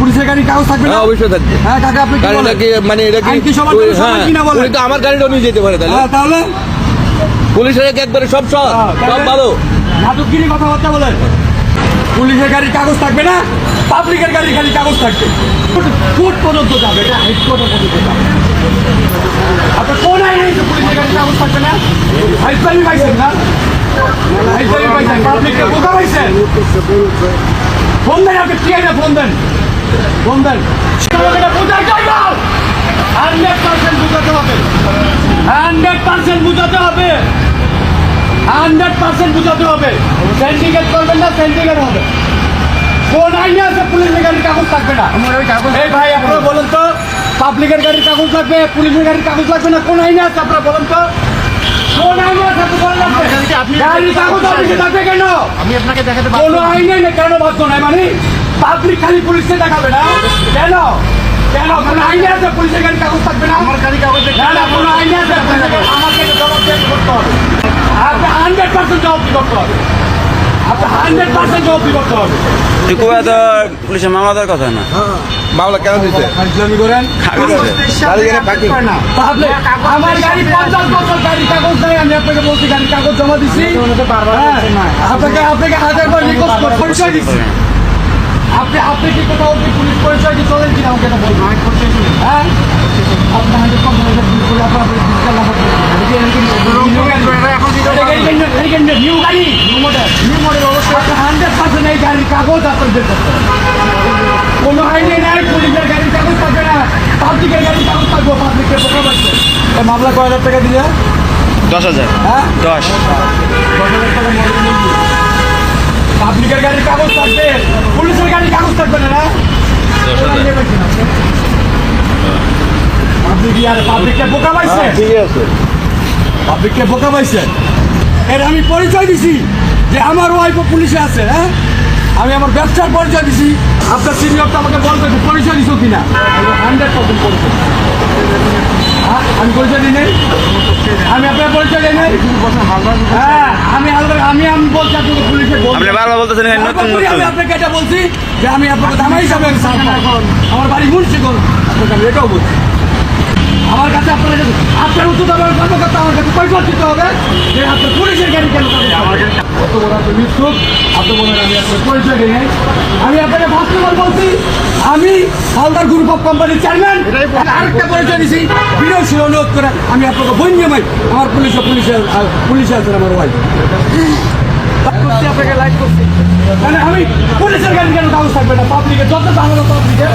পুলিশের গাড়ি কাগজ থাকবে না? অবশ্যই থাকবে। হ্যাঁ কাকা, আপনি কি বলেন? গাড়িটা কি মানে এটা কি আইন কি সবার জন্য সমান কিনা বলেন? উনি তো আমার গাড়িটা নিয়ে যেতে পারে তাহলে। হ্যাঁ, তাহলে পুলিশের একবারে সব সব ভালো। নাটকগিরি কথাবার্তা বলেন। পুলিশের গাড়ির কাগজ থাকবে না, পাবলিকের গাড়ি খালি কাগজ থাকবে। কোর্ট পর্যন্ত যাবে, এটা হাইকোর্ট পর্যন্ত যাবে। আপনার কোন আইনে যে পুলিশের গাড়ির কাগজ থাকবে না? হাইকোর্টই পাইছেন না, হাইকোর্টই পাইছেন, পাবলিককে বোকা পাইছেন। ফোন দেন, আপনি কি আইনে ফোন দেন, ফোন দেন। এটা বোঝার জন্য 100% বুঝাতে হবে, 100% বুঝাতে হবে, 100% বুঝাতে হবে। সিন্ডিকেট করবেন না, সিন্ডিকেট হবে। কোন আইনে আছে পুলিশের গাড়ির কাগজ থাকবে না? এই ভাই আপনারা বলেন তো, পাবলিকের গাড়ির কাগজ লাগবে, পুলিশের গাড়ির কাগজ লাগবে না? কোন আইনে আছে আপনারা বলেন তো? কোন আইনে আছে আপনি বলেন? গাড়ির কাগজ অফিসে থাকবে কেন? আমি আপনাকে দেখাতে পারবো কোন আইনে নেই, কেন বাধ্য নাই? মানে পাবলিক খালি পুলিশকে দেখাবে না কেন? কেন কোন আইনে আছে পুলিশের গাড়ির কাগজ থাকবে না? আমার গাড়ি কাগজ দেখতে না, কোন আইনে আছে পুলিশের গাড়ি? আমাকে জবাব দিয়ে করতে হবে। আপনি 100% জবাব করতে হবে, আপনি 100% জবাব করতে হবে। পুলিশের মামলা দেওয়ার কথা না, মামলা কেন দিচ্ছে? ফাজলামি করেন। কাগজ আছে। গাড়ি এখানে parking। তাহলে আমার গাড়ি 50 বছর গাড়ি কাগজ নাই, আমি আপনাকে বলছি গাড়ি কাগজ জমা দিচ্ছি। হ্যাঁ, আপনাকে হাজারবার রিকোয়েস্ট করে পরিচয় দিচ্ছি। আপনি কি কোথাও কি পুলিশ পরিচয় দিয়ে চলেন কিনা আমাকে এটা বলুন। হ্যাঁ, আপনি 100% পুলিশ করে আপনার ডিজিটাল নাম্বার নিউ গাড়ি, নিউ মডেল অবশ্যই 100% এই গাড়ির কাগজ আপনাদের করতে হবে। কোনো আইনে নাই পুলিশের গাড়ির কাগজ থাকবে না, পাবলিকের গাড়ির কাগজ থাকবো। পাবলিকের বোকা পাচ্ছে। মামলা কয় হাজার টাকা দিলে? 10,000। হ্যাঁ, 10। 10,000 টাকা মডেল। পাবলিকের গাড়ির কাগজ থাকবে, পুলিশের গাড়ির কাগজ থাকবে না, না? পাবলিককে বোকা পাইছে, ঠিক আছে। পাবলিককে বোকা পাইছে। এর আমি পরিচয় দিছি যে আমার ওয়াইফও পুলিশে আছে। হ্যাঁ, আমি আমার ব্যবসার পরিচয় দিছি। আপনার সিনিয়রটা আমাকে বলবে যে পরিচয় দিছো কিনা। 100% পরিচয়। হ্যাঁ, আমি পরিচয় দিই নাই, আমি আপনার পরিচয় দিই নাই। হ্যাঁ, আমি বলছি আপনাকে পুলিশে আপনি বারবার বলতেছেন নতুন আমি নতুন। আপনাকে এটা বলছি যে আমি আপনাকে জামাই হিসাবে আমার বাড়ি মুন্সিগঞ্জ, আপনাকে আমি এটাও বলছি। আমার কাছে আপনার কাছে আপনার উচ্চ দামের কর্মকর্তা আমার কাছে পরিচয় দিতে হবে যে আপনার পুলিশের গাড়ি কেন কত বড় আপনার মিথ্যুক, আপনি বলেন আমি আপনার পরিচয় দিই নাই। আমি আপনাকে বাস্তবতা বলছি, আমি হালদার গ্রুপ অফ কোম্পানির চেয়ারম্যান। আরেকটা পরিচয় দিছি, বিনয়শীল অনুরোধ করে আমি আপনাকে বন্যমাই আমার পুলিশে আছেন আমার ওয়াইফ। আপনাকে লাইট করছি, মানে আমি পুলিশের গাড়ি কেন কাগজ থাকবে না? পাবলিকের যত ঝামেলা পাবলিকের